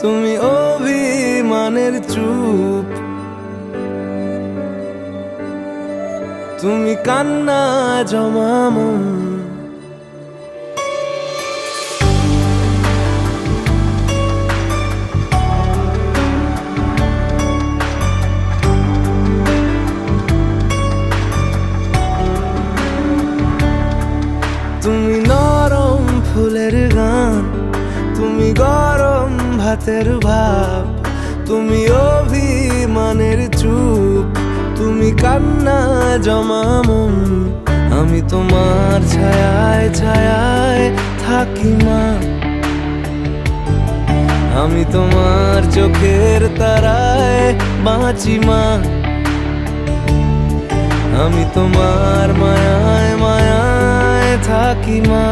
তুমি অভিমানের চুপ, তুমি কান্না জমা মন। তুমি নরম ফুলের গান, তুমি গরম ভাতের ভাব, তুমি অভিমানের চুপ, তুমি কান্না জমা মন। আমি তোমার ছায়ায় ছায়ায় থাকি মা, আমি তোমার চোখের তারায় বাঁচি মা, আমি তোমার মায়ায় মায়ায় থাকি মা।